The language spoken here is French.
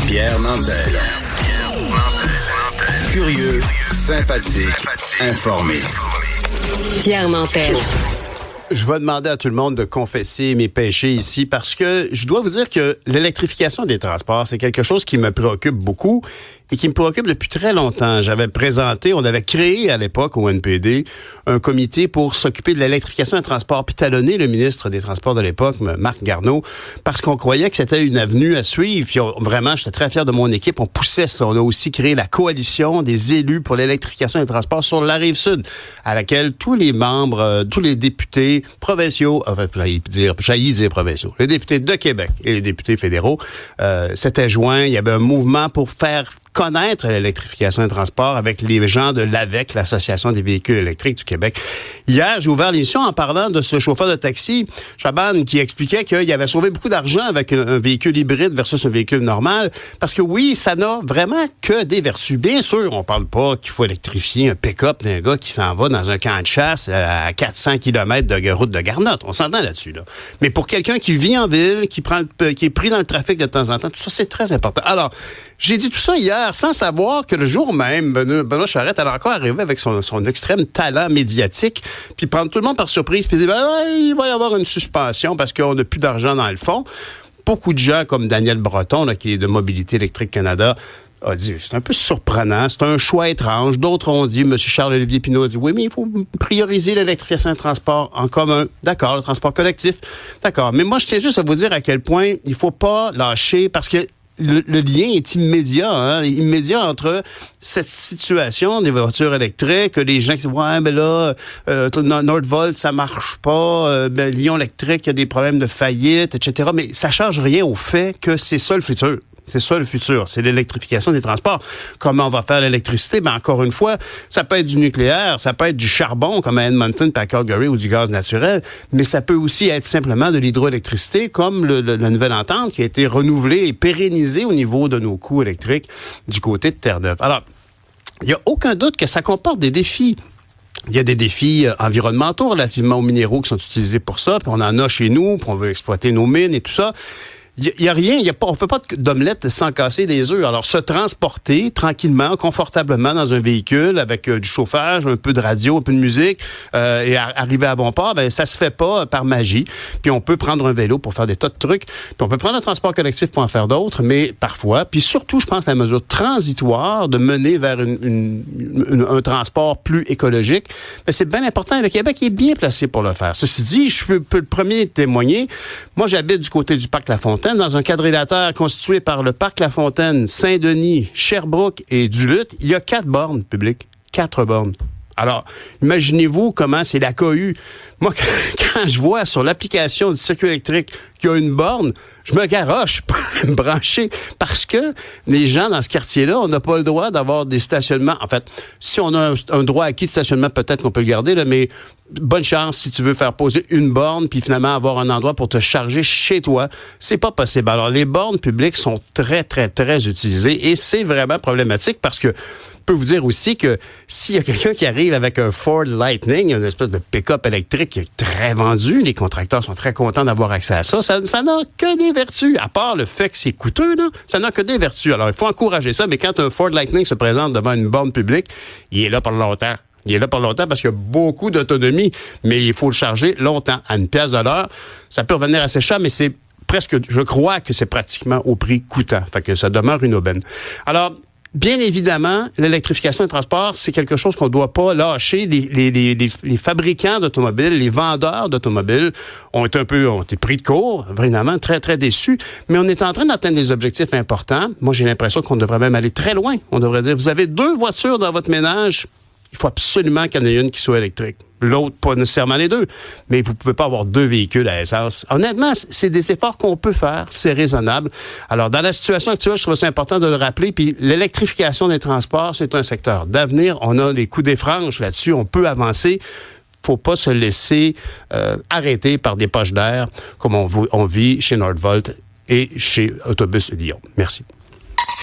Pierre Nantel. Curieux, sympathique, informé. Pierre Nantel. Je vais demander à tout le monde de confesser mes péchés ici parce que je dois vous dire que l'électrification des transports, c'est quelque chose qui me préoccupe beaucoup et qui me préoccupe depuis très longtemps. On avait créé à l'époque au NPD un comité pour s'occuper de l'électrification des transports, puis talonner le ministre des Transports de l'époque, Marc Garneau, parce qu'on croyait que c'était une avenue à suivre. Puis vraiment, j'étais très fier de mon équipe. On poussait ça. On a aussi créé la coalition des élus pour l'électrification des transports sur la Rive-Sud, à laquelle tous les membres, tous les députés provinciaux, enfin, j'haïs dire provinciaux, les députés de Québec et les députés fédéraux s'étaient joints. Il y avait un mouvement pour faire connaître l'électrification des transports avec les gens de l'AVEC, l'Association des véhicules électriques du Québec. Hier, j'ai ouvert l'émission en parlant de ce chauffeur de taxi, Chaban, qui expliquait qu'il avait sauvé beaucoup d'argent avec un véhicule hybride versus un véhicule normal. Parce que oui, ça n'a vraiment que des vertus. Bien sûr, on parle pas qu'il faut électrifier un pick-up d'un gars qui s'en va dans un camp de chasse à 400 km de route de Garnotte. On s'entend là-dessus, là. Mais pour quelqu'un qui vit en ville, qui est pris dans le trafic de temps en temps, tout ça, c'est très important. Alors, j'ai dit tout ça hier sans savoir que le jour même, Benoît Charette allait encore arriver avec son extrême talent médiatique, puis prendre tout le monde par surprise, puis dire il va y avoir une suspension parce qu'on n'a plus d'argent dans le fond. Beaucoup de gens, comme Daniel Breton, là, qui est de Mobilité électrique Canada, a dit, c'est un peu surprenant, c'est un choix étrange. D'autres ont dit, M. Charles-Olivier Pinault a dit, oui, mais il faut prioriser l'électrification des transports en commun. D'accord, le transport collectif. D'accord. Mais moi, je tiens juste à vous dire à quel point il faut pas lâcher, parce que le lien est immédiat entre cette situation des voitures électriques, les gens qui disent, ouais, mais là, Nordvolt, ça marche pas, Lyon électrique, il y a des problèmes de faillite, etc. Mais ça change rien au fait que c'est ça le futur. C'est ça le futur, c'est l'électrification des transports. Comment on va faire l'électricité? Ben encore une fois, ça peut être du nucléaire, ça peut être du charbon comme à Edmonton, puis à Calgary, ou du gaz naturel, mais ça peut aussi être simplement de l'hydroélectricité, comme la nouvelle entente qui a été renouvelée et pérennisée au niveau de nos coûts électriques du côté de Terre-Neuve. Alors, il n'y a aucun doute que ça comporte des défis. Il y a des défis environnementaux relativement aux minéraux qui sont utilisés pour ça, puis on en a chez nous, puis on veut exploiter nos mines et tout ça. Il y a rien, on fait pas d'omelette sans casser des œufs. Alors, se transporter tranquillement, confortablement dans un véhicule avec du chauffage, un peu de radio, un peu de musique, et arriver à bon port, ben ça se fait pas par magie. Puis on peut prendre un vélo pour faire des tas de trucs. Puis on peut prendre un transport collectif pour en faire d'autres, mais parfois, puis surtout, je pense, la mesure transitoire de mener vers un transport plus écologique, ben c'est bien important. Et le Québec est bien placé pour le faire. Ceci dit, je peux le premier témoigner. Moi, j'habite du côté du parc La Fontaine, dans un quadrilatère constitué par le parc La Fontaine, Saint-Denis, Sherbrooke et Duluth. Il y a 4 bornes publiques. 4 bornes. Alors, imaginez-vous comment c'est la cohue. Moi, quand je vois sur l'application du circuit électrique qu'il y a une borne, je me garoche pour me brancher parce que les gens dans ce quartier-là, on n'a pas le droit d'avoir des stationnements. En fait, si on a un droit acquis de stationnement, peut-être qu'on peut le garder, là, mais bonne chance si tu veux faire poser une borne puis finalement avoir un endroit pour te charger chez toi. C'est pas possible. Alors, les bornes publiques sont très, très, très utilisées et c'est vraiment problématique parce que je peux vous dire aussi que s'il y a quelqu'un qui arrive avec un Ford Lightning, une espèce de pick-up électrique qui est très vendu, les contracteurs sont très contents d'avoir accès à ça, ça n'a que des vertus. À part le fait que c'est coûteux, là, ça n'a que des vertus. Alors, il faut encourager ça, mais quand un Ford Lightning se présente devant une borne publique, il est là pour longtemps. Il est là pour longtemps parce qu'il y a beaucoup d'autonomie, mais il faut le charger longtemps. À $1 de l'heure, ça peut revenir assez cher, mais c'est presque, je crois que c'est pratiquement au prix coûtant. Fait que ça demeure une aubaine. Alors, bien évidemment, l'électrification des transports, c'est quelque chose qu'on ne doit pas lâcher. Les fabricants d'automobiles, les vendeurs d'automobiles ont été pris de court, vraiment très, très déçus. Mais on est en train d'atteindre des objectifs importants. Moi, j'ai l'impression qu'on devrait même aller très loin. On devrait dire, vous avez 2 voitures dans votre ménage, il faut absolument qu'il y en ait une qui soit électrique. L'autre, pas nécessairement les 2. Mais vous pouvez pas avoir 2 véhicules à essence. Honnêtement, c'est des efforts qu'on peut faire. C'est raisonnable. Alors, dans la situation actuelle, je trouve ça important de le rappeler. Puis, l'électrification des transports, c'est un secteur d'avenir. On a les coups des franges là-dessus. On peut avancer. Faut pas se laisser arrêter par des poches d'air comme on vit chez Nordvolt et chez Autobus Lyon. Merci.